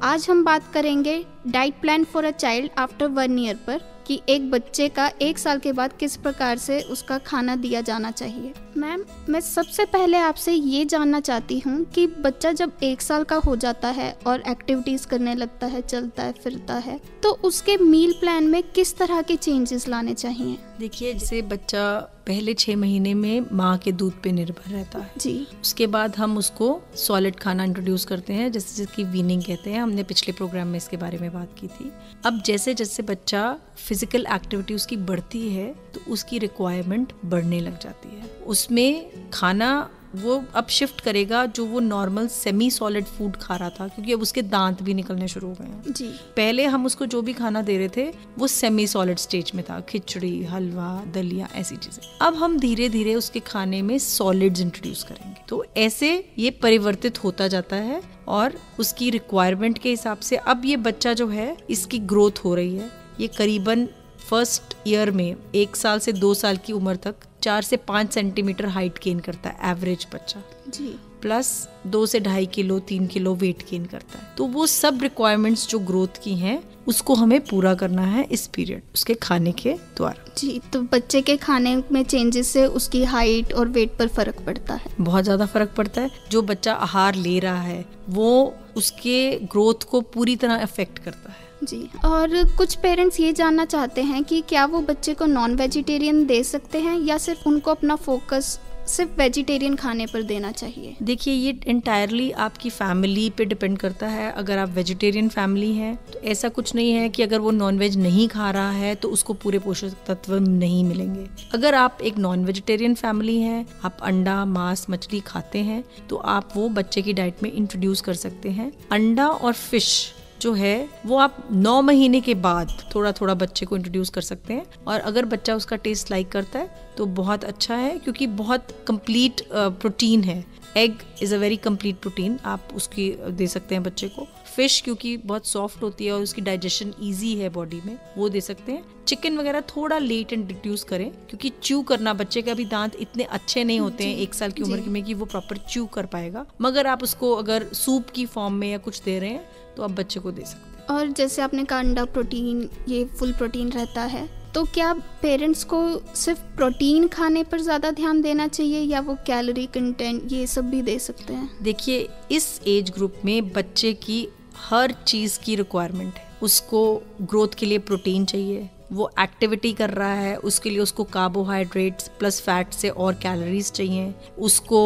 आज हम बात करेंगे diet plan for a child after 1 year पर, कि एक बच्चे का 1 साल के बाद किस प्रकार से उसका खाना दिया जाना चाहिए। मैम, मैं सबसे पहले आपसे ये जानना चाहती हूँ कि बच्चा जब 1 साल का हो जाता है और एक्टिविटीज़ करने लगता है, चलता है, फिरता है, तो उसके मील प्लान में किस तरह के चेंजेस लाने चाहिए? देखिए, जैसे बच्चा पहले 6 महीने में माँ के दूध पे निर्भर रहता है जी। उसके बाद हम उसको सॉलिड खाना इंट्रोड्यूस करते हैं, जैसे जिसकी वीनिंग कहते हैं। हमने पिछले प्रोग्राम में इसके बारे में बात की थी। अब जैसे जैसे बच्चा फिजिकल एक्टिविटी उसकी बढ़ती है तो उसकी रिक्वायरमेंट बढ़ने लग जाती है। उसमें खाना वो अब शिफ्ट करेगा जो वो नॉर्मल सेमी सॉलिड फूड खा रहा था, क्योंकि अब उसके दांत भी निकलने शुरू हो गए हैं। जी। पहले हम उसको जो भी खाना दे रहे थे वो सेमी सॉलिड स्टेज में था, खिचड़ी, हलवा, दलिया, ऐसी चीजें। अब हम धीरे धीरे उसके खाने में सॉलिड्स इंट्रोड्यूस करेंगे, तो ऐसे ये परिवर्तित होता जाता है और उसकी रिक्वायरमेंट के हिसाब से अब ये बच्चा जो है इसकी ग्रोथ हो रही है। ये करीबन फर्स्ट ईयर में 1 साल से 2 साल की उम्र तक 4 से 5 सेंटीमीटर हाइट गेन करता है एवरेज बच्चा जी, प्लस 2 से 2.5 किलो 3 किलो वेट गेन करता है। तो वो सब रिक्वायरमेंट्स जो ग्रोथ की हैं उसको हमें पूरा करना है इस पीरियड उसके खाने के द्वारा। जी, तो बच्चे के खाने में चेंजेस से उसकी हाइट और वेट पर फर्क पड़ता है? बहुत ज़्यादा फर्क पड़ता है। जो बच्चा आहार ले रहा है वो उसके ग्रोथ को पूरी तरह अफेक्ट करता है। जी। और कुछ पेरेंट्स ये जानना चाहते हैं कि क्या वो बच्चे को नॉन वेजिटेरियन दे सकते हैं या सिर्फ उनको अपना फोकस सिर्फ वेजिटेरियन खाने पर देना चाहिए? देखिए, ये इंटायरली आपकी फैमिली पे डिपेंड करता है। अगर आप वेजिटेरियन फैमिली हैं तो ऐसा कुछ नहीं है कि अगर वो नॉनवेज नहीं खा रहा है तो उसको पूरे पोषक तत्व नहीं मिलेंगे। अगर आप एक नॉन वेजिटेरियन फैमिली हैं, आप अंडा, मांस, मछली खाते हैं, तो आप वो बच्चे की डाइट में इंट्रोड्यूस कर सकते हैं। अंडा और फिश जो है वो आप 9 महीने के बाद थोड़ा थोड़ा बच्चे को इंट्रोड्यूस कर सकते हैं। और अगर बच्चा उसका टेस्ट लाइक करता है तो बहुत अच्छा है, क्योंकि बहुत कंप्लीट प्रोटीन है। Egg is a very complete protein, आप उसकी दे सकते हैं बच्चे को। फिश क्योंकि बहुत सॉफ्ट होती है और उसकी डाइजेशन ईजी है बॉडी में, वो दे सकते हैं। चिकन वगैरह थोड़ा लेट इंट्रोड्यूस करें, क्योंकि च्यू करना, बच्चे के अभी दांत इतने अच्छे नहीं होते हैं 1 साल की उम्र में कि वो प्रॉपर च्यू कर पाएगा। मगर आप उसको अगर सूप की फॉर्म में या कुछ दे रहे हैं तो आप बच्चे को दे सकते हैं। और जैसे आपने कहा अंडा प्रोटीन, ये फुल प्रोटीन रहता है, तो क्या पेरेंट्स को सिर्फ प्रोटीन खाने पर ज़्यादा ध्यान देना चाहिए या वो कैलोरी कंटेंट ये सब भी दे सकते हैं? देखिए, इस एज ग्रुप में बच्चे की हर चीज़ की रिक्वायरमेंट है। उसको ग्रोथ के लिए प्रोटीन चाहिए, वो एक्टिविटी कर रहा है उसके लिए उसको कार्बोहाइड्रेट्स प्लस फैट से और कैलोरीज चाहिए, उसको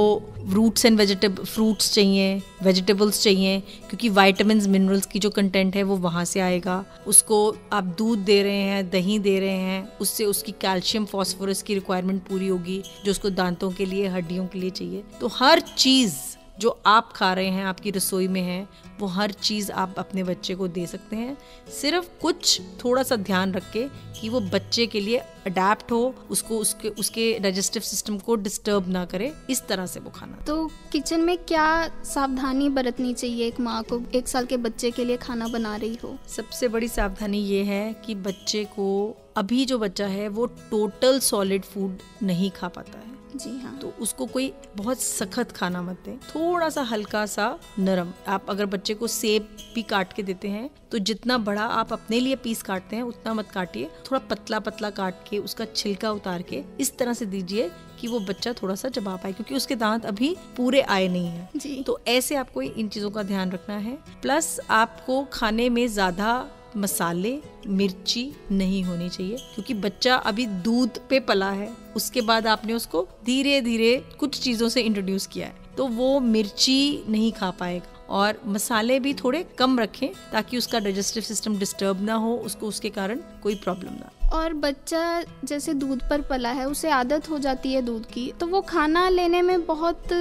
रूट्स एंड फ्रूट्स चाहिए, वेजिटेबल्स चाहिए, क्योंकि विटामिन्स, मिनरल्स की जो कंटेंट है वो वहाँ से आएगा। उसको आप दूध दे रहे हैं, दही दे रहे हैं, उससे उसकी कैल्शियम, फॉस्फोरस की रिक्वायरमेंट पूरी होगी जो उसको दांतों के लिए, हड्डियों के लिए चाहिए। तो हर चीज़ जो आप खा रहे हैं, आपकी रसोई में है, वो हर चीज़ आप अपने बच्चे को दे सकते हैं। सिर्फ कुछ थोड़ा सा ध्यान रख के कि वो बच्चे के लिए अडेप्ट हो, उसको उसके डाइजेस्टिव सिस्टम को डिस्टर्ब ना करे, इस तरह से वो खाना। तो किचन में क्या सावधानी बरतनी चाहिए एक माँ को 1 साल के बच्चे के लिए खाना बना रही हो? सबसे बड़ी सावधानी ये है कि बच्चे को, अभी जो बच्चा है वो टोटल सॉलिड फूड नहीं खा पाता है। जी हाँ। तो उसको कोई बहुत सख्त खाना मत दें, थोड़ा सा हल्का सा नरम। आप अगर बच्चे को सेब भी काट के देते हैं तो जितना बड़ा आप अपने लिए पीस काटते हैं उतना मत काटिए, थोड़ा पतला पतला काट के उसका छिलका उतार के इस तरह से दीजिए कि वो बच्चा थोड़ा सा चबा पाए, क्योंकि उसके दांत अभी पूरे आए नहीं है जी। तो ऐसे आपको इन चीजों का ध्यान रखना है। प्लस आपको खाने में ज्यादा मसाले, मिर्ची नहीं होनी चाहिए, क्योंकि बच्चा अभी दूध पे पला है, उसके बाद आपने उसको धीरे धीरे कुछ चीज़ों से इंट्रोड्यूस किया है, तो वो मिर्ची नहीं खा पाएगा। और मसाले भी थोड़े कम रखें ताकि उसका डाइजेस्टिव सिस्टम डिस्टर्ब ना हो, उसको उसके कारण कोई प्रॉब्लम ना। और बच्चा जैसे दूध पर पला है, उसे आदत हो जाती है दूध की, तो वो खाना लेने में बहुत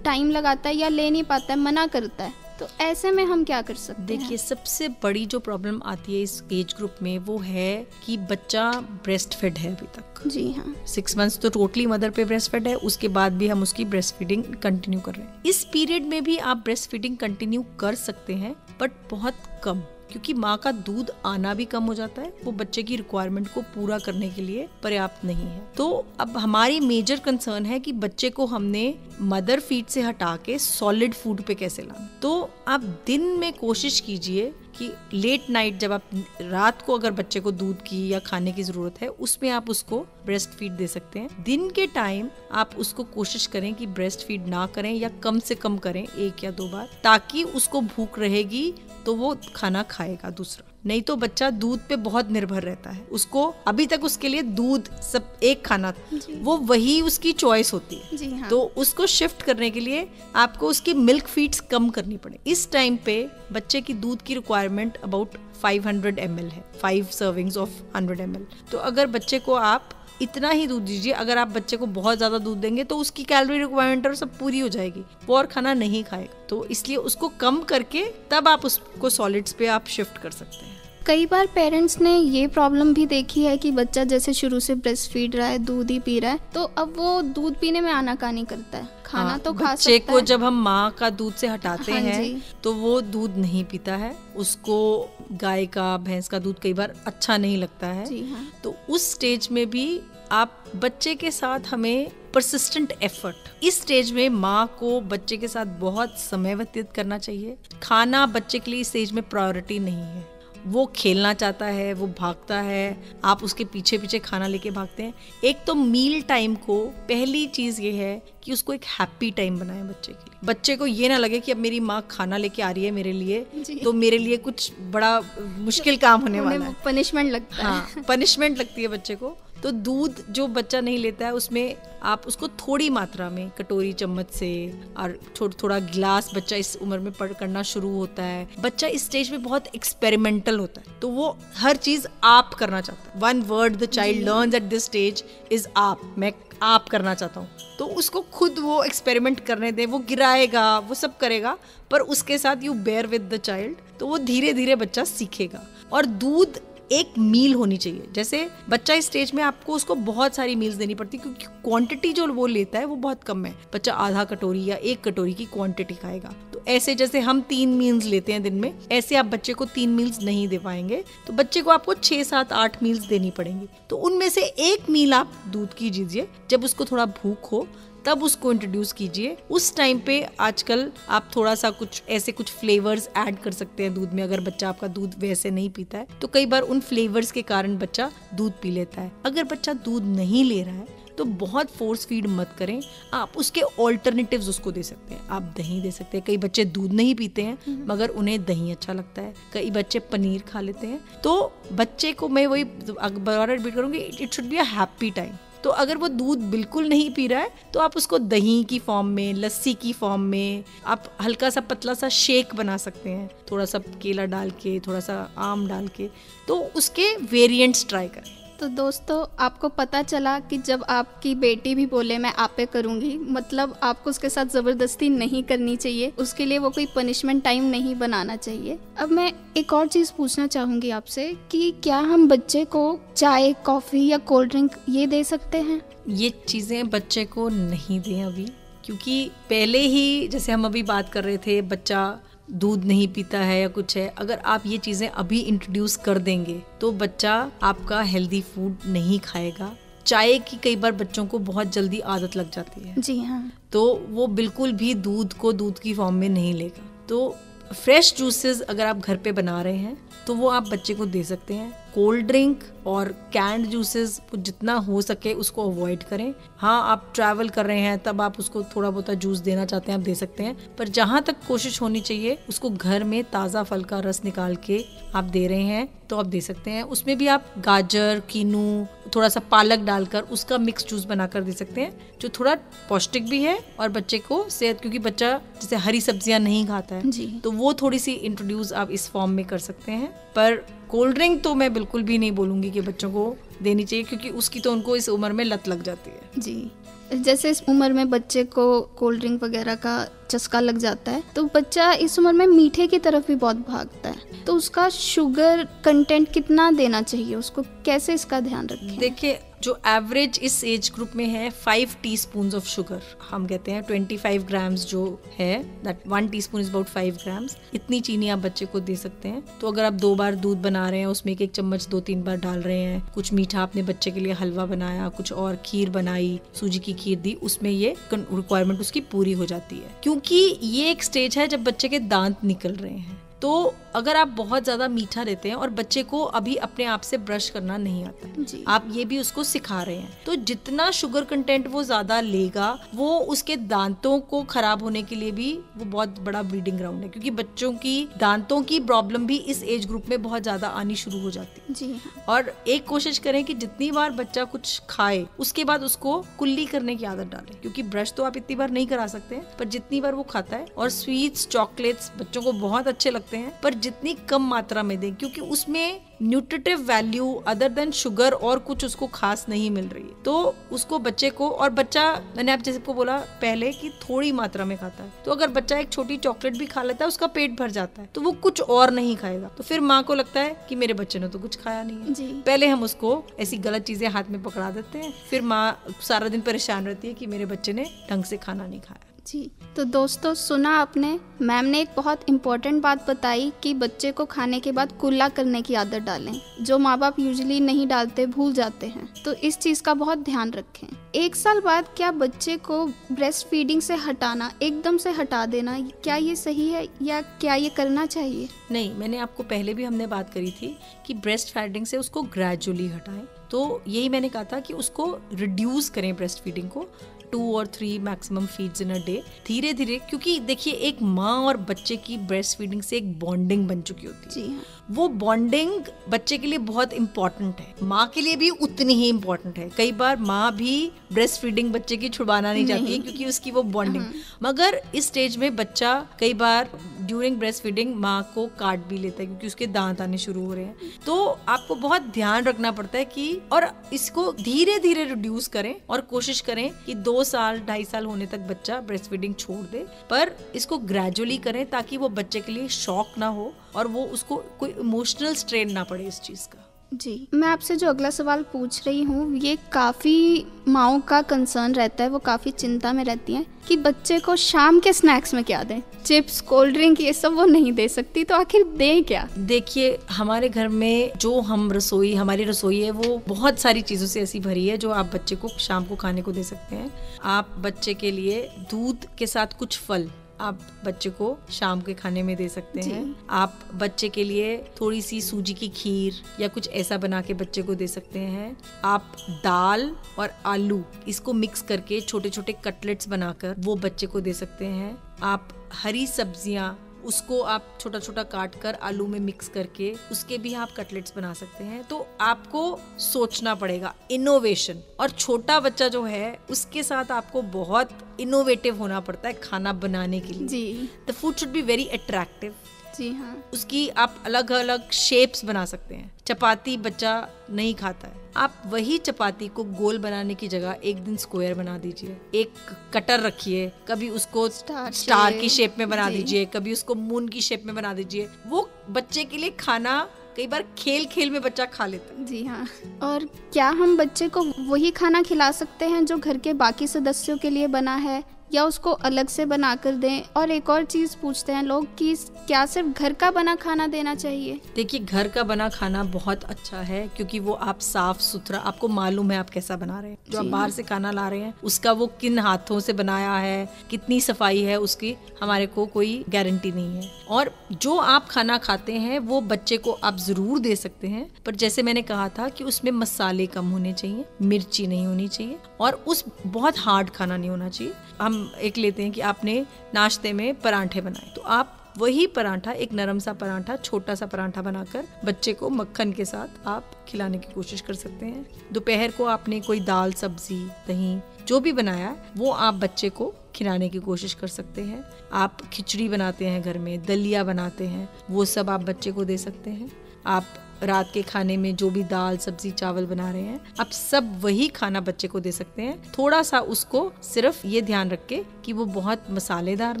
टाइम लगाता है या ले नहीं पाता है, मना करता है, तो ऐसे में हम क्या कर सकते हैं? देखिए, सबसे बड़ी जो प्रॉब्लम आती है इस एज ग्रुप में वो है कि बच्चा ब्रेस्ट फेड है अभी तक। जी हाँ। 6 मंथ्स तो टोटली मदर पे ब्रेस्ट फेड है, उसके बाद भी हम उसकी ब्रेस्ट फीडिंग कंटिन्यू कर रहे हैं। इस पीरियड में भी आप ब्रेस्ट फीडिंग कंटिन्यू कर सकते हैं, बट बहुत कम, क्योंकि माँ का दूध आना भी कम हो जाता है, वो बच्चे की रिक्वायरमेंट को पूरा करने के लिए पर्याप्त नहीं है। तो अब हमारी मेजर कंसर्न है कि बच्चे को हमने मदर फीड से हटा के सॉलिड फूड पे कैसे लाना। तो आप दिन में कोशिश कीजिए कि लेट नाइट, जब आप रात को अगर बच्चे को दूध की या खाने की जरूरत है, उसमें आप उसको ब्रेस्ट फीड दे सकते हैं। दिन के टाइम आप उसको कोशिश करें कि ब्रेस्ट फीड ना करें या कम से कम करें 1 या 2 बार, ताकि उसको भूख रहेगी तो वो खाना खाएगा दूसरा। नहीं तो बच्चा दूध पे बहुत निर्भर रहता है, उसको अभी तक उसके लिए दूध सब एक खाना वो वही उसकी चॉइस होती है। जी हाँ। तो उसको शिफ्ट करने के लिए आपको उसकी मिल्क फीड्स कम करनी पड़े। इस टाइम पे बच्चे की दूध की रिक्वायरमेंट अबाउट 500 ml है, 5 सर्विंग्स ऑफ 100 ml। तो अगर बच्चे को आप इतना ही दूध दीजिए, अगर आप बच्चे को बहुत ज्यादा दूध देंगे तो उसकी कैलोरी रिक्वायरमेंट और सब पूरी हो जाएगी, वो और खाना नहीं खाएगा। तो इसलिए उसको कम करके तब आप उसको सॉलिड्स पे आप शिफ्ट कर सकते हैं। कई बार पेरेंट्स ने ये प्रॉब्लम भी देखी है कि बच्चा जैसे शुरू से ब्रेस्ट फीड रहा है, दूध ही पी रहा है, तो अब वो दूध पीने में आनाकानी करता है, खाना तो खा सकता है। बच्चे को जब हम माँ का दूध से हटाते हैं जी। तो वो दूध नहीं पीता है, उसको गाय का, भैंस का दूध कई बार अच्छा नहीं लगता है। जी हाँ। तो उस स्टेज में भी आप बच्चे के साथ हमें परसिस्टेंट एफर्ट, इस स्टेज में माँ को बच्चे के साथ बहुत समय व्यतीत करना चाहिए। खाना बच्चे के लिए इस स्टेज में प्रायोरिटी नहीं है, वो खेलना चाहता है, वो भागता है, आप उसके पीछे पीछे खाना लेके भागते हैं। एक तो मील टाइम को पहली चीज ये है कि उसको एक हैप्पी टाइम बनाएं बच्चे के लिए। बच्चे को ये ना लगे कि अब मेरी माँ खाना लेके आ रही है मेरे लिए, तो मेरे लिए कुछ बड़ा मुश्किल काम होने वाला है, पनिशमेंट लगता है। हाँ, पनिशमेंट लगती है बच्चे को। तो दूध जो बच्चा नहीं लेता है उसमें आप उसको थोड़ी मात्रा में, कटोरी चम्मच से, और थोड़ा गिलास, बच्चा इस उम्र में करना शुरू होता है। बच्चा इस स्टेज में बहुत एक्सपेरिमेंटल होता है, तो वो हर चीज आप करना चाहता है। One word the child learns at this stage is आप, मैं आप करना चाहता हूँ। तो उसको खुद वो एक्सपेरिमेंट करने दे, वो गिराएगा, वो सब करेगा, पर उसके साथ you bear with the child, तो वो धीरे धीरे बच्चा सीखेगा। और दूध एक मील होनी चाहिए। जैसे बच्चा इस स्टेज में आपको उसको बहुत सारी मील्स देनी पड़ती, क्योंकि क्वांटिटी जो वो लेता है वो बहुत कम है। बच्चा आधा कटोरी या 1 कटोरी की क्वांटिटी खाएगा। तो ऐसे जैसे हम 3 मील्स लेते हैं दिन में, ऐसे आप बच्चे को 3 मील्स नहीं दे पाएंगे। तो बच्चे को आपको 6, 7, 8 मील्स देनी पड़ेंगी। तो उनमें से 1 मील आप दूध की दीजिए, जब उसको थोड़ा भूख हो तब उसको इंट्रोड्यूस कीजिए। उस टाइम पे आजकल आप थोड़ा सा कुछ फ्लेवर्स ऐड कर सकते हैं दूध में। अगर बच्चा आपका दूध वैसे नहीं पीता है तो कई बार उन फ्लेवर्स के कारण बच्चा दूध पी लेता है। अगर बच्चा दूध नहीं ले रहा है तो बहुत फोर्स फीड मत करें, आप उसके ऑल्टरनेटिव्स उसको दे सकते हैं। आप दही दे सकते हैं, कई बच्चे दूध नहीं पीते हैं मगर उन्हें दही अच्छा लगता है, कई बच्चे पनीर खा लेते हैं। तो बच्चे को मैं वही बार रिपीट करूंगी, it should be a happy time. तो अगर वो दूध बिल्कुल नहीं पी रहा है तो आप उसको दही की फॉर्म में, लस्सी की फॉर्म में, आप हल्का सा पतला सा शेक बना सकते हैं, थोड़ा सा केला डाल के, थोड़ा सा आम डाल के, तो उसके वेरिएंट्स ट्राई करें। तो दोस्तों, आपको पता चला कि जब आपकी बेटी भी बोले मैं आपे करूँगी, मतलब आपको उसके साथ ज़बरदस्ती नहीं करनी चाहिए, उसके लिए वो कोई पनिशमेंट टाइम नहीं बनाना चाहिए। अब मैं एक और चीज़ पूछना चाहूँगी आपसे कि क्या हम बच्चे को चाय, कॉफ़ी या कोल्ड ड्रिंक ये दे सकते हैं? ये चीज़ें बच्चे को नहीं दें अभी, क्योंकि पहले ही जैसे हम अभी बात कर रहे थे, बच्चा दूध नहीं पीता है या कुछ है, अगर आप ये चीजें अभी इंट्रोड्यूस कर देंगे तो बच्चा आपका हेल्दी फूड नहीं खाएगा। चाय की कई बार बच्चों को बहुत जल्दी आदत लग जाती है। जी हाँ। तो वो बिल्कुल भी दूध को दूध की फॉर्म में नहीं लेगा। तो फ्रेश जूसेस अगर आप घर पे बना रहे हैं तो वो आप बच्चे को दे सकते हैं। कोल्ड ड्रिंक और कैंड जूसेस जितना हो सके उसको अवॉइड करें। हाँ, आप ट्रैवल कर रहे हैं तब आप उसको थोड़ा बहुत जूस देना चाहते हैं, आप दे सकते हैं, पर जहाँ तक कोशिश होनी चाहिए उसको घर में ताज़ा फल का रस निकाल के आप दे रहे हैं तो आप दे सकते हैं। उसमें भी आप गाजर, कीनू, थोड़ा सा पालक डालकर उसका मिक्स जूस बनाकर दे सकते हैं, जो थोड़ा पौष्टिक भी है और बच्चे को सेहत, क्योंकि बच्चा जैसे हरी सब्जियां नहीं खाता है जी। तो वो थोड़ी सी इंट्रोड्यूस आप इस फॉर्म में कर सकते हैं। पर कोल्ड ड्रिंक तो मैं बिल्कुल भी नहीं बोलूंगी कि बच्चों को देनी चाहिए, क्योंकि उसकी तो उनको इस उम्र में लत लग जाती है। जी, जैसे इस उम्र में बच्चे को कोल्ड ड्रिंक वगैरह का चस्का लग जाता है तो बच्चा इस उम्र में मीठे की तरफ भी बहुत भागता है, तो उसका शुगर कंटेंट कितना देना चाहिए, उसको कैसे इसका ध्यान रखें? देखिए, जो एवरेज इस एज ग्रुप में है 5 टीस्पून ऑफ शुगर, हम कहते हैं 25 ग्राम्स जो है, that 1 teaspoon is about 5 grams, इतनी चीनी आप बच्चे को दे सकते हैं। तो अगर आप 2 बार दूध बना रहे हैं, उसमें 1 चम्मच 2-3 बार डाल रहे हैं, कुछ मीठा आपने बच्चे के लिए हलवा बनाया, कुछ और खीर बनाई, सूजी की खीर दी, उसमें ये रिक्वायरमेंट उसकी पूरी हो जाती है। क्योंकि ये एक स्टेज है जब बच्चे के दांत निकल रहे हैं, तो अगर आप बहुत ज्यादा मीठा देते हैं और बच्चे को अभी अपने आप से ब्रश करना नहीं आता है, आप ये भी उसको सिखा रहे हैं, तो जितना शुगर कंटेंट वो ज्यादा लेगा वो उसके दांतों को खराब होने के लिए भी वो बहुत बड़ा ब्रीडिंग ग्राउंड है। क्योंकि बच्चों की दांतों की प्रॉब्लम भी इस एज ग्रुप में बहुत ज्यादा आनी शुरू हो जाती है। जी। और एक कोशिश करें कि जितनी बार बच्चा कुछ खाए उसके बाद उसको कुल्ली करने की आदत डालें, क्योंकि ब्रश तो आप इतनी बार नहीं करा सकते हैं, पर जितनी बार वो खाता है, और स्वीट्स चॉकलेट्स बच्चों को बहुत अच्छे लगते हैं, पर जितनी कम मात्रा में दें, क्योंकि उसमें nutritive value other than sugar और कुछ उसको खास नहीं मिल रही है। तो उसको बच्चे को, और बच्चा, मैंने आप जैसे को बोला पहले कि थोड़ी मात्रा में खाता है, तो अगर बच्चा एक छोटी चॉकलेट भी खा लेता है उसका पेट भर जाता है, तो वो कुछ और नहीं खाएगा, तो फिर माँ को लगता है कि मेरे बच्चे ने तो कुछ खाया नहीं है। जी। पहले हम उसको ऐसी गलत चीजें हाथ में पकड़ा देते हैं, फिर माँ सारा दिन परेशान रहती है कि मेरे बच्चे ने ढंग से खाना नहीं खाया। जी, तो दोस्तों सुना आपने, मैम ने एक बहुत इम्पोर्टेंट बात बताई कि बच्चे को खाने के बाद कुल्ला करने की आदत डालें, जो माँ बाप यूजुअली नहीं डालते, भूल जाते हैं, तो इस चीज़ का बहुत ध्यान रखें। 1 साल बाद क्या बच्चे को ब्रेस्ट फीडिंग से हटाना, एकदम से हटा देना, क्या ये सही है या क्या ये करना चाहिए? नहीं, मैंने आपको पहले भी हमने बात करी थी कि ब्रेस्ट फीडिंग से उसको ग्रेजुअली हटाएं, तो यही मैंने कहा था कि उसको रिड्यूस करें ब्रेस्ट फीडिंग को, 2 और 3 maximum feeds in a day, धीरे धीरे। क्योंकि देखिए, एक माँ और बच्चे की ब्रेस्ट फीडिंग से एक बॉन्डिंग बन चुकी होती है। जी हाँ। वो बॉन्डिंग बच्चे के लिए बहुत इंपॉर्टेंट है, माँ के लिए भी उतनी ही इंपॉर्टेंट है। कई बार माँ भी ब्रेस्ट फीडिंग बच्चे की छुड़वाना नहीं चाहती है, क्योंकि उसकी वो बॉन्डिंग, मगर इस स्टेज में बच्चा कई बार ड्यूरिंग ब्रेस्ट फीडिंग माँ को काट भी लेता है, क्योंकि उसके दांत आने शुरू हो रहे हैं। तो आपको बहुत ध्यान रखना पड़ता है कि, और इसको धीरे धीरे रिड्यूस करें और कोशिश करें कि 2 साल 2.5 साल होने तक बच्चा ब्रेस्ट फीडिंग छोड़ दे, पर इसको ग्रेजुअली करें ताकि वो बच्चे के लिए शॉक ना हो और वो उसको कोई इमोशनल स्ट्रेन ना पड़े इस चीज का। जी, मैं आपसे जो अगला सवाल पूछ रही हूँ, ये काफ़ी माँओं का कंसर्न रहता है, वो काफ़ी चिंता में रहती हैं कि बच्चे को शाम के स्नैक्स में क्या दें, चिप्स, कोल्ड ड्रिंक, ये सब वो नहीं दे सकती, तो आखिर दें क्या? देखिए, हमारे घर में जो हमारी रसोई है वो बहुत सारी चीज़ों से ऐसी भरी है जो आप बच्चे को शाम को खाने को दे सकते हैं। आप बच्चे के लिए दूध के साथ कुछ फल आप बच्चे को शाम के खाने में दे सकते हैं। आप बच्चे के लिए थोड़ी सी सूजी की खीर या कुछ ऐसा बना के बच्चे को दे सकते हैं। आप दाल और आलू इसको मिक्स करके छोटे छोटे कटलेट्स बनाकर वो बच्चे को दे सकते हैं। आप हरी सब्जियां उसको आप छोटा छोटा काट कर आलू में मिक्स करके उसके भी आप कटलेट्स बना सकते हैं। तो आपको सोचना पड़ेगा, इनोवेशन, और छोटा बच्चा जो है उसके साथ आपको बहुत इनोवेटिव होना पड़ता है खाना बनाने के लिए। जी, the food should be very attractive. जी हाँ। उसकी आप अलग अलग शेप्स बना सकते हैं। चपाती बच्चा नहीं खाता है, आप वही चपाती को गोल बनाने की जगह एक दिन स्क्वायर बना दीजिए, एक कटर रखिए, कभी उसको स्टार की शेप में बना दीजिए, कभी उसको मून की शेप में बना दीजिए। वो बच्चे के लिए खाना कई बार खेल खेल में बच्चा खा लेता है। जी हाँ। और क्या हम बच्चे को वही खाना खिला सकते हैं जो घर के बाकी सदस्यों के लिए बना है, या उसको अलग से बना कर दें? और एक और चीज़ पूछते हैं लोग कि क्या सिर्फ घर का बना खाना देना चाहिए? देखिए, घर का बना खाना बहुत अच्छा है, क्योंकि वो आप साफ सुथरा, आपको मालूम है आप कैसा बना रहे हैं। जो आप बाहर से खाना ला रहे हैं उसका वो किन हाथों से बनाया है, कितनी सफाई है, उसकी हमारे को कोई गारंटी नहीं है। और जो आप खाना खाते हैं वो बच्चे को आप जरूर दे सकते हैं, पर जैसे मैंने कहा था कि उसमें मसाले कम होने चाहिए, मिर्ची नहीं होनी चाहिए, और उस बहुत हार्ड खाना नहीं होना चाहिए। हम एक लेते हैं कि आपने नाश्ते में परांठे बनाए, तो आप वही परांठा, एक नरम सा परांठा, छोटा सा परांठा बनाकर बच्चे को मक्खन के साथ आप खिलाने की कोशिश कर सकते हैं। दोपहर को आपने कोई दाल, सब्जी, दही जो भी बनाया वो आप बच्चे को खिलाने की कोशिश कर सकते हैं। आप खिचड़ी बनाते हैं घर में, दलिया बनाते हैं, वो सब आप बच्चे को दे सकते हैं। आप रात के खाने में जो भी दाल, सब्जी, चावल बना रहे हैं, आप सब वही खाना बच्चे को दे सकते हैं। थोड़ा सा उसको सिर्फ ये ध्यान रखे कि वो बहुत मसालेदार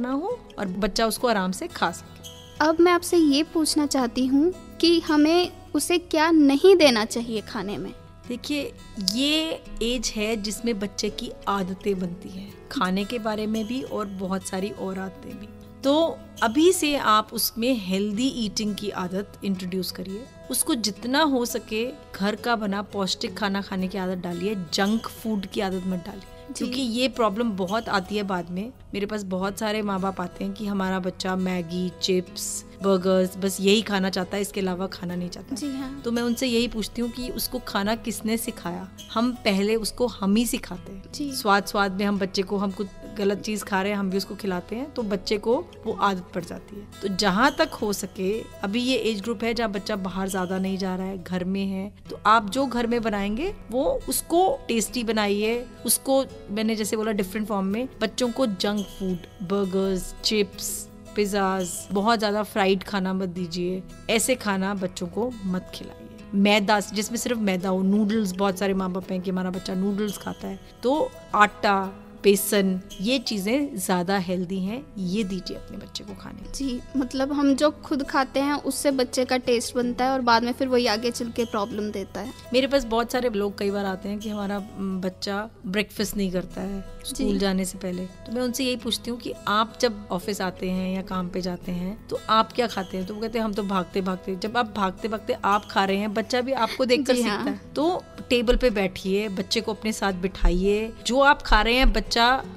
ना हो और बच्चा उसको आराम से खा सके। अब मैं आपसे ये पूछना चाहती हूँ कि हमें उसे क्या नहीं देना चाहिए खाने में? देखिए, ये एज है जिसमें बच्चे की आदतें बनती हैं, खाने के बारे में भी और बहुत सारी और आदतें भी। तो अभी से आप उसमें हेल्दी ईटिंग की आदत इंट्रोड्यूस करिए, उसको जितना हो सके घर का बना पौष्टिक खाना खाने की आदत डालिए, जंक फूड की आदत मत डालिए, क्योंकि ये प्रॉब्लम बहुत आती है बाद में। मेरे पास बहुत सारे माँ बाप आते हैं कि हमारा बच्चा मैगी, चिप्स, बर्गर्स बस यही खाना चाहता है, इसके अलावा खाना नहीं चाहता। जी हाँ। तो मैं उनसे यही पूछती हूँ कि उसको खाना किसने सिखाया? हम पहले उसको हम ही सिखाते हैं। स्वाद में हम बच्चे को, हम कुछ गलत चीज खा रहे हैं हम भी उसको खिलाते हैं, तो बच्चे को वो आदत पड़ जाती है। तो जहाँ तक हो सके, अभी ये एज ग्रुप है जहाँ बच्चा बाहर ज्यादा नहीं जा रहा है, घर में है, तो आप जो घर में बनाएंगे वो उसको टेस्टी बनाइए। उसको मैंने जैसे बोला डिफरेंट फॉर्म में, बच्चों को junk food, burgers, chips, pizzas, बहुत ज़्यादा फ्राइड खाना मत दीजिए। ऐसे खाना बच्चों को मत खिलाइए। मैदा जिसमें सिर्फ मैदा हो, नूडल्स, बहुत सारे माँ बाप हैं कि हमारा बच्चा नूडल्स खाता है, तो आटा, बेसन, ये चीज़ें ज़्यादा हेल्दी हैं, ये दीजिए अपने बच्चे को खाने। जी, मतलब हम जो खुद खाते हैं उससे बच्चे का टेस्ट बनता है और बाद में फिर वही आगे चल के प्रॉब्लम देता है। मेरे पास बहुत सारे लोग कई बार आते हैं कि हमारा बच्चा ब्रेकफास्ट नहीं करता है स्कूल जाने से पहले, तो मैं उनसे यही पूछती हूँ कि आप जब ऑफिस आते हैं या काम पे जाते हैं तो आप क्या खाते हैं? तो वो कहते हैं हम तो भागते भागते। जब आप भागते भागते आप खा रहे हैं, बच्चा भी आपको देखकर सीखता है। तो टेबल पे बैठिए, बच्चे को अपने साथ बिठाइए, जो आप खा रहे हैं बच्चा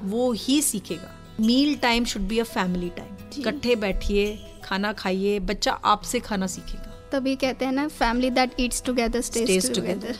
वो ही सीखेगा। Meal time should be a family time. इकट्ठे बैठिए, खाना खाइए, बच्चा आपसे खाना सीखेगा। तभी कहते हैं ना, family that eats together stage together.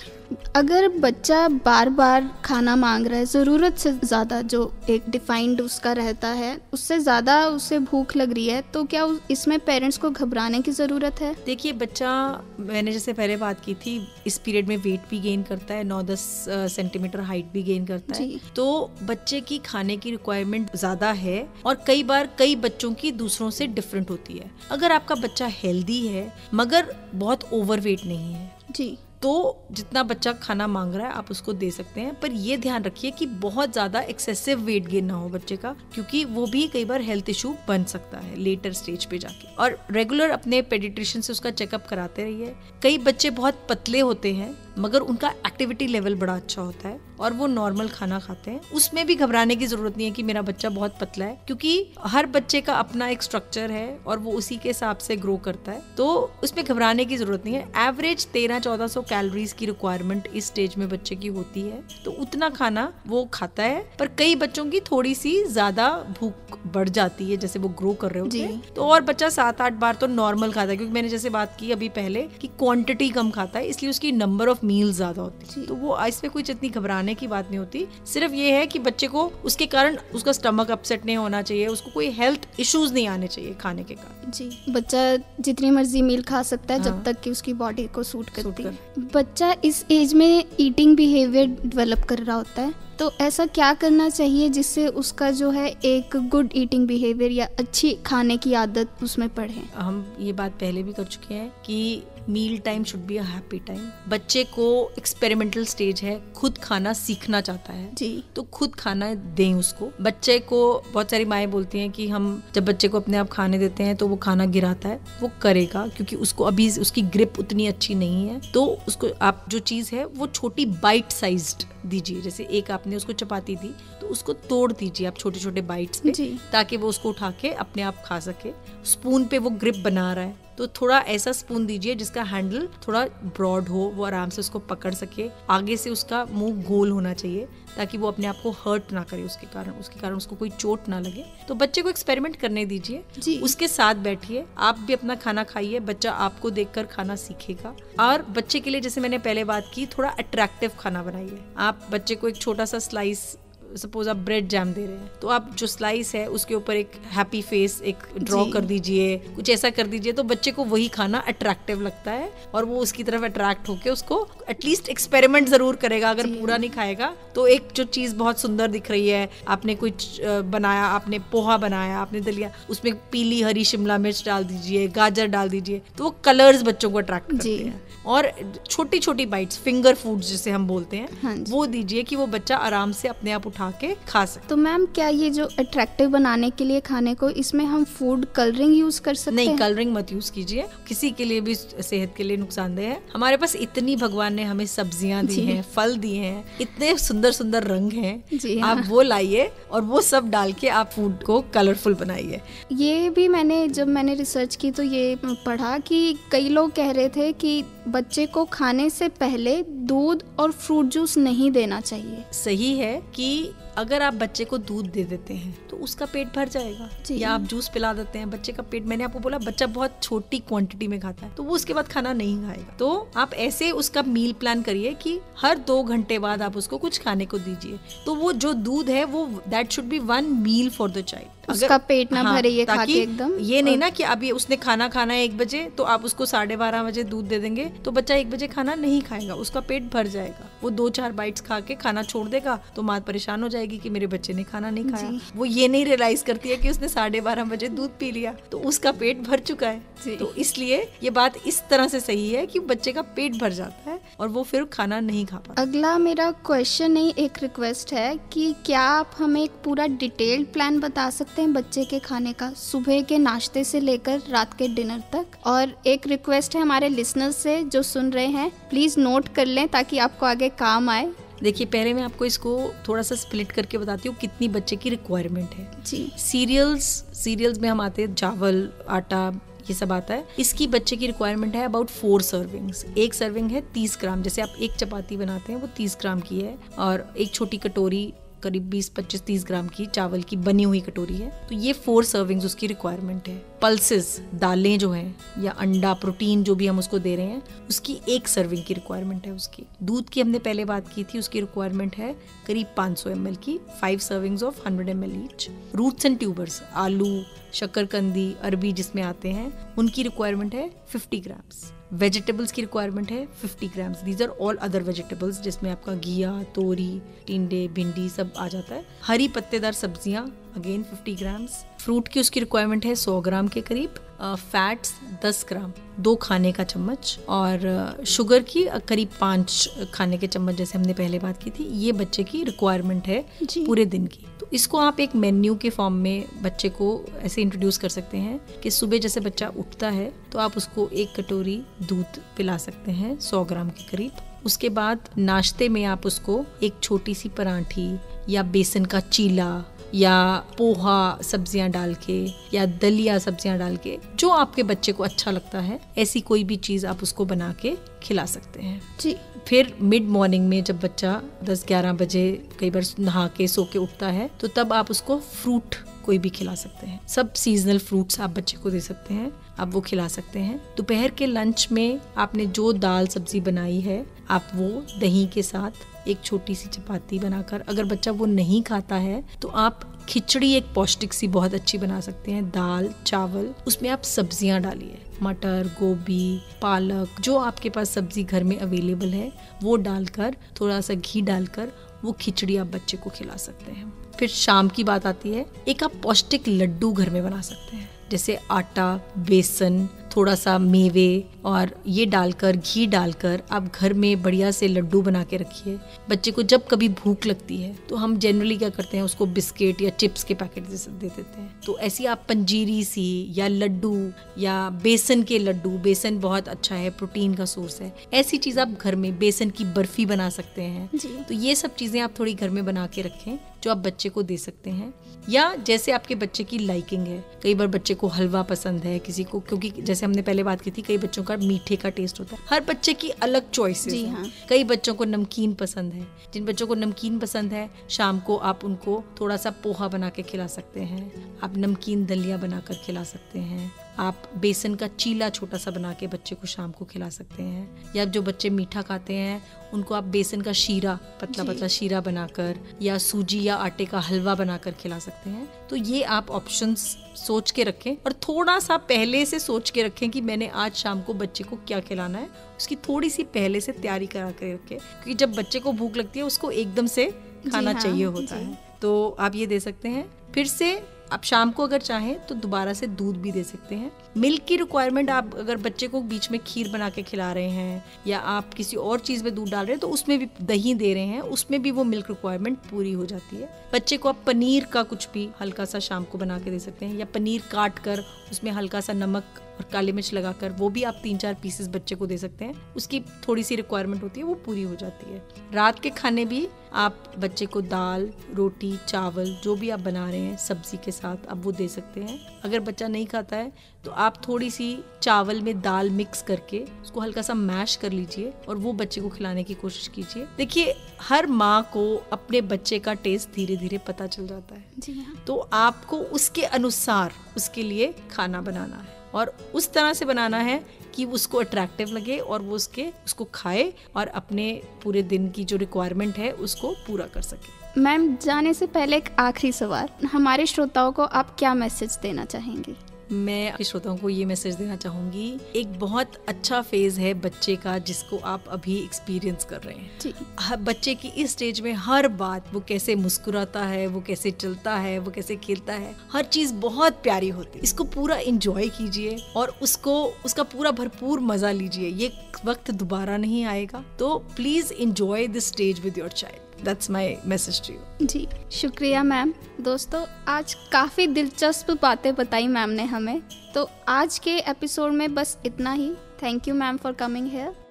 अगर बच्चा बार बार खाना मांग रहा है, ज़रूरत से ज़्यादा, जो एक डिफाइंड उसका रहता है, उससे ज़्यादा उसे भूख लग रही है, तो क्या इसमें पेरेंट्स को घबराने की ज़रूरत है? देखिए, बच्चा, मैंने जैसे पहले बात की थी, इस पीरियड में वेट भी गेन करता है, 9-10 सेंटीमीटर हाइट भी गेन करता है। तो बच्चे की खाने की रिक्वायरमेंट ज़्यादा है और कई बार कई बच्चों की दूसरों से डिफरेंट होती है। अगर आपका बच्चा हेल्दी है मगर बहुत ओवरवेट नहीं है जी, तो जितना बच्चा खाना मांग रहा है आप उसको दे सकते हैं, पर ये ध्यान रखिए कि बहुत ज्यादा एक्सेसिव वेट गेन ना हो बच्चे का, क्योंकि वो भी कई बार हेल्थ इशू बन सकता है लेटर स्टेज पे जाके। और रेगुलर अपने पेडिट्रिशियन से उसका चेकअप कराते रहिए। कई बच्चे बहुत पतले होते हैं मगर उनका एक्टिविटी लेवल बड़ा अच्छा होता है और वो नॉर्मल खाना खाते हैं, उसमें भी घबराने की जरूरत नहीं है कि मेरा बच्चा बहुत पतला है, क्योंकि हर बच्चे का अपना एक स्ट्रक्चर है और वो उसी के हिसाब से ग्रो करता है, तो उसमें घबराने की जरूरत नहीं है। एवरेज 1300-1400 कैलोरीज की रिक्वायरमेंट इस स्टेज में बच्चे की होती है, तो उतना खाना वो खाता है। पर कई बच्चों की थोड़ी सी ज्यादा भूख बढ़ जाती है जैसे वो ग्रो कर रहे होते हैं, तो और बच्चा 7-8 बार तो नॉर्मल खाता है, क्योंकि मैंने जैसे बात की अभी पहले कि क्वांटिटी कम खाता है, इसलिए उसकी नंबर ऑफ मील ज्यादा होती है, तो वो इसमें कोई इतनी घबराने की बात नहीं होती। सिर्फ ये है कि बच्चे को उसके कारण उसका स्टमक अपसेट नहीं होना चाहिए, उसको कोई हेल्थ इश्यूज नहीं आने चाहिए खाने के कारण। जी, बच्चा जितनी मर्जी मील खा सकता है जब तक कि उसकी बॉडी को सूट करती है। बच्चा इस एज में ईटिंग बिहेवियर डेवलप कर रहा होता है, तो ऐसा क्या करना चाहिए जिससे उसका जो है एक गुड ईटिंग बिहेवियर या अच्छी खाने की आदत उसमें पड़े? हम ये बात पहले भी कर चुके हैं कि meal time should be a happy time. बच्चे को एक्सपेरिमेंटल स्टेज है, खुद खाना सीखना चाहता है जी, तो खुद खाना दें उसको। बच्चे को बहुत सारी माएँ बोलती हैं कि हम जब बच्चे को अपने आप खाने देते हैं तो वो खाना गिराता है, वो करेगा क्योंकि उसको अभी उसकी ग्रिप उतनी अच्छी नहीं है, तो उसको आप जो चीज है वो छोटी बाइट साइज्ड दीजिए। जैसे एक आपने उसको चपाती दी तो उसको तोड़ दीजिए आप छोटे छोटे बाइट्स में, ताकि वो उसको उठा के अपने आप खा सके। स्पून पे वो ग्रिप बना रहा है तो थोड़ा ऐसा स्पून दीजिए जिसका हैंडल थोड़ा ब्रॉड हो, वो आराम से उसको पकड़ सके। आगे से उसका मुंह गोल होना चाहिए ताकि वो अपने आप को हर्ट ना करे, उसके कारण उसको कोई चोट ना लगे। तो बच्चे को एक्सपेरिमेंट करने दीजिए, उसके साथ बैठिए, आप भी अपना खाना खाइए, बच्चा आपको देखकर खाना सीखेगा। और बच्चे के लिए जैसे मैंने पहले बात की, थोड़ा अट्रैक्टिव खाना बनाइए। आप बच्चे को एक छोटा सा स्लाइस, सपोज आप ब्रेड जैम दे रहे हैं तो आप जो स्लाइस है उसके ऊपर एक हैप्पी फेस एक ड्रॉ कर दीजिए, कुछ ऐसा कर दीजिए, तो बच्चे को वही खाना अट्रैक्टिव लगता है और वो उसकी तरफ अट्रैक्ट होके उसको एटलीस्ट एक्सपेरिमेंट जरूर करेगा। अगर पूरा नहीं खाएगा तो एक जो चीज बहुत सुंदर दिख रही है, आपने कुछ बनाया, आपने पोहा बनाया, आपने दलिया, उसमें पीली हरी शिमला मिर्च डाल दीजिए, गाजर डाल दीजिए, तो वो कलर्स बच्चों को अट्रैक्ट करते हैं। और छोटी छोटी बाइट्स, फिंगर फूड्स जिसे हम बोलते हैं, हाँ वो दीजिए कि वो बच्चा आराम से अपने आप उठा के खा सके। तो मैम क्या ये जो अट्रैक्टिव बनाने के लिए खाने को, इसमें हम फूड कलरिंग यूज कर सकते हैं? नहीं, कलरिंग मत यूज कीजिए, किसी के लिए भी सेहत के लिए नुकसानदेह है। हमारे पास इतनी भगवान ने हमें सब्जियां दी हैं, फल दिए हैं, इतने सुंदर सुंदर रंग हैं, आप वो लाइए और वो सब डाल के आप फूड को कलरफुल बनाइए। ये भी जब मैंने रिसर्च की तो ये पढ़ा कि कई लोग कह रहे थे कि बच्चे को खाने से पहले दूध और फ्रूट जूस नहीं देना चाहिए। सही है कि अगर आप बच्चे को दूध दे देते हैं तो उसका पेट भर जाएगा, या आप जूस पिला देते हैं, बच्चे का पेट, मैंने आपको बोला बच्चा बहुत छोटी क्वांटिटी में खाता है तो वो उसके बाद खाना नहीं खाएगा। तो आप ऐसे उसका मील प्लान करिए कि हर 2 घंटे बाद आप उसको कुछ खाने को दीजिए। तो वो जो दूध है वो that should be 1 meal for the child. उसका पेट ना भरे ये खा के एकदम। ये नहीं ना कि अभी उसने खाना खाना है 1 बजे तो आप उसको 12:30 बजे दूध दे देंगे तो बच्चा 1 बजे खाना नहीं खाएगा, उसका पेट भर जाएगा। वो 2-4 बाइट्स खा के खाना छोड़ देगा तो माँ परेशान हो जाएगी कि मेरे बच्चे ने खाना नहीं खाया। वो ये नहीं रियलाइज करती है कि उसने 12:30 बजे दूध पी लिया तो उसका पेट भर चुका है। तो इसलिए ये बात इस तरह से सही है कि बच्चे का पेट भर जाता है और वो फिर खाना नहीं खा पाता। अगला मेरा क्वेश्चन नहीं, एक रिक्वेस्ट है कि क्या आप हमें एक पूरा डिटेल्ड प्लान बता सकते हैं बच्चे के खाने का, सुबह के नाश्ते से लेकर रात के डिनर तक? और एक रिक्वेस्ट है हमारे लिसनर्स से जो सुन रहे हैं, प्लीज नोट कर लें ताकि आपको आगे काम आए। देखिए, पहले मैं आपको इसको थोड़ा सा स्प्लिट करके बताती हूँ कितनी बच्चे की रिक्वायरमेंट है जी। सीरियल्स में हम आते हैं, चावल, आटा, ये सब आता है। इसकी बच्चे की रिक्वायरमेंट है अबाउट 4 सर्विंग्स। एक सर्विंग है 30 ग्राम, जैसे आप एक चपाती बनाते हैं वो 30 ग्राम की है, और एक छोटी कटोरी करीब 20-25-30 ग्राम की चावल की बनी हुई कटोरी है। तो ये 4 सर्विंग्स उसकी रिक्वायरमेंट है। पल्सेस, दालें जो हैं, या अंडा, प्रोटीन जो भी हम उसको दे रहे हैं, उसकी 1 सर्विंग की रिक्वायरमेंट है उसकी। दूध की हमने पहले बात की थी, उसकी रिक्वायरमेंट है करीब 500 ml की, 5 servings of 100 ml each. Roots and tubers, आलू, शकरकंदी, अरबी जिसमें आते हैं, उनकी रिक्वायरमेंट है 50 ग्राम्स। वेजिटेबल्स की रिक्वायरमेंट है 50 grams. These are all other vegetables जिसमें आपका घिया, तोरी, टिंडे, भिंडी सब आ जाता है। हरी पत्तेदार सब्जियां अगेन 50 ग्राम्स। फ्रूट की उसकी रिक्वायरमेंट है 100 ग्राम के करीब। फैट्स 10 ग्राम, 2 खाने का चम्मच, और शुगर की करीब 5 खाने के चम्मच, जैसे हमने पहले बात की थी। ये बच्चे की रिक्वायरमेंट है पूरे दिन की। तो इसको आप एक मेन्यू के फॉर्म में बच्चे को ऐसे इंट्रोड्यूस कर सकते हैं कि सुबह जैसे बच्चा उठता है तो आप उसको 1 कटोरी दूध पिला सकते हैं 100 ग्राम के करीब। उसके बाद नाश्ते में आप उसको एक छोटी सी परांठी या बेसन का चीला या पोहा सब्जियां डाल के या दलिया सब्जियां डाल के, जो आपके बच्चे को अच्छा लगता है, ऐसी कोई भी चीज आप उसको बना के खिला सकते हैं जी। फिर मिड मॉर्निंग में जब बच्चा 10-11 बजे कई बार नहा के सो के उठता है तो तब आप उसको फ्रूट कोई भी खिला सकते हैं। सब सीजनल फ्रूट्स आप बच्चे को दे सकते हैं, आप वो खिला सकते हैं। दोपहर के लंच में आपने जो दाल सब्जी बनाई है, आप वो दही के साथ एक छोटी सी चपाती बनाकर, अगर बच्चा वो नहीं खाता है तो आप खिचड़ी एक पौष्टिक सी बहुत अच्छी बना सकते हैं। दाल, चावल, उसमें आप सब्जियां डालिए, मटर, गोभी, पालक, जो आपके पास सब्जी घर में अवेलेबल है वो डालकर, थोड़ा सा घी डालकर वो खिचड़ी आप बच्चे को खिला सकते हैं। फिर शाम की बात आती है, एक आप पौष्टिक लड्डू घर में बना सकते हैं, जैसे आटा, बेसन, थोड़ा सा मेवे और ये डालकर, घी डालकर आप घर में बढ़िया से लड्डू बना के रखिए। बच्चे को जब कभी भूख लगती है तो हम जनरली क्या करते हैं, उसको बिस्किट या चिप्स के पैकेट दे देते हैं। तो ऐसी आप पंजीरी सी या लड्डू या बेसन के लड्डू, बेसन बहुत अच्छा है, प्रोटीन का सोर्स है, ऐसी चीज आप घर में, बेसन की बर्फी बना सकते हैं। तो ये सब चीजें आप थोड़ी घर में बना के रखें जो आप बच्चे को दे सकते हैं। या जैसे आपके बच्चे की लाइकिंग है, कई बार बच्चे को हलवा पसंद है, किसी को, क्योंकि जैसे हमने पहले बात की थी, कई बच्चों का मीठे का टेस्ट होता है, हर बच्चे की अलग चॉइसेस हैं। हाँ। कई बच्चों को नमकीन पसंद है, जिन बच्चों को नमकीन पसंद है शाम को आप उनको थोड़ा सा पोहा बना के खिला सकते हैं, आप नमकीन दलिया बनाकर खिला सकते हैं, आप बेसन का चीला छोटा सा बना के बच्चे को शाम को खिला सकते हैं, या जो बच्चे मीठा खाते हैं उनको आप बेसन का शीरा, पतला पतला शीरा बनाकर, या सूजी या आटे का हलवा बनाकर खिला सकते हैं। तो ये आप ऑप्शंस सोच के रखें, और थोड़ा सा पहले से सोच के रखें कि मैंने आज शाम को बच्चे को क्या खिलाना है, उसकी थोड़ी सी पहले से तैयारी करा कर रखें, क्योंकि जब बच्चे को भूख लगती है उसको एकदम से खाना चाहिए होता है। तो आप ये दे सकते हैं। फिर से आप शाम को अगर चाहें तो दोबारा से दूध भी दे सकते हैं। मिल्क की रिक्वायरमेंट, आप अगर बच्चे को बीच में खीर बना के खिला रहे हैं या आप किसी और चीज़ में दूध डाल रहे हैं तो उसमें भी दही दे रहे हैं, उसमें भी वो मिल्क रिक्वायरमेंट पूरी हो जाती है। बच्चे को आप पनीर का कुछ भी हल्का सा शाम को बना के दे सकते हैं, या पनीर काट कर उसमें हल्का सा नमक और काली मिर्च लगाकर वो भी आप 3-4 पीसेस बच्चे को दे सकते हैं। उसकी थोड़ी सी रिक्वायरमेंट होती है, वो पूरी हो जाती है। रात के खाने भी आप बच्चे को दाल, रोटी, चावल जो भी आप बना रहे हैं सब्जी के साथ आप वो दे सकते हैं। अगर बच्चा नहीं खाता है तो आप थोड़ी सी चावल में दाल मिक्स करके उसको हल्का सा मैश कर लीजिए और वो बच्चे को खिलाने की कोशिश कीजिए। देखिए, हर माँ को अपने बच्चे का टेस्ट धीरे धीरे पता चल जाता है। जी हाँ। तो आपको उसके अनुसार उसके लिए खाना बनाना है और उस तरह से बनाना है कि उसको अट्रैक्टिव लगे और वो उसको खाए और अपने पूरे दिन की जो रिक्वायरमेंट है उसको पूरा कर सके। मैम, जाने से पहले एक आखिरी सवाल, हमारे श्रोताओं को आप क्या मैसेज देना चाहेंगी? मैं अपने श्रोताओं को ये मैसेज देना चाहूँगी, एक बहुत अच्छा फेज है बच्चे का जिसको आप अभी एक्सपीरियंस कर रहे हैं। जी। बच्चे की इस स्टेज में हर बात, वो कैसे मुस्कुराता है, वो कैसे चलता है, वो कैसे खेलता है, हर चीज़ बहुत प्यारी होती है। इसको पूरा एंजॉय कीजिए और उसका पूरा भरपूर मज़ा लीजिए। ये वक्त दोबारा नहीं आएगा, तो please enjoy this stage with your child. That's my message to you. जी, शुक्रिया मैम। दोस्तों, आज काफ़ी दिलचस्प बातें बताई मैम ने हमें। तो आज के एपिसोड में बस इतना ही। Thank you ma'am for coming here.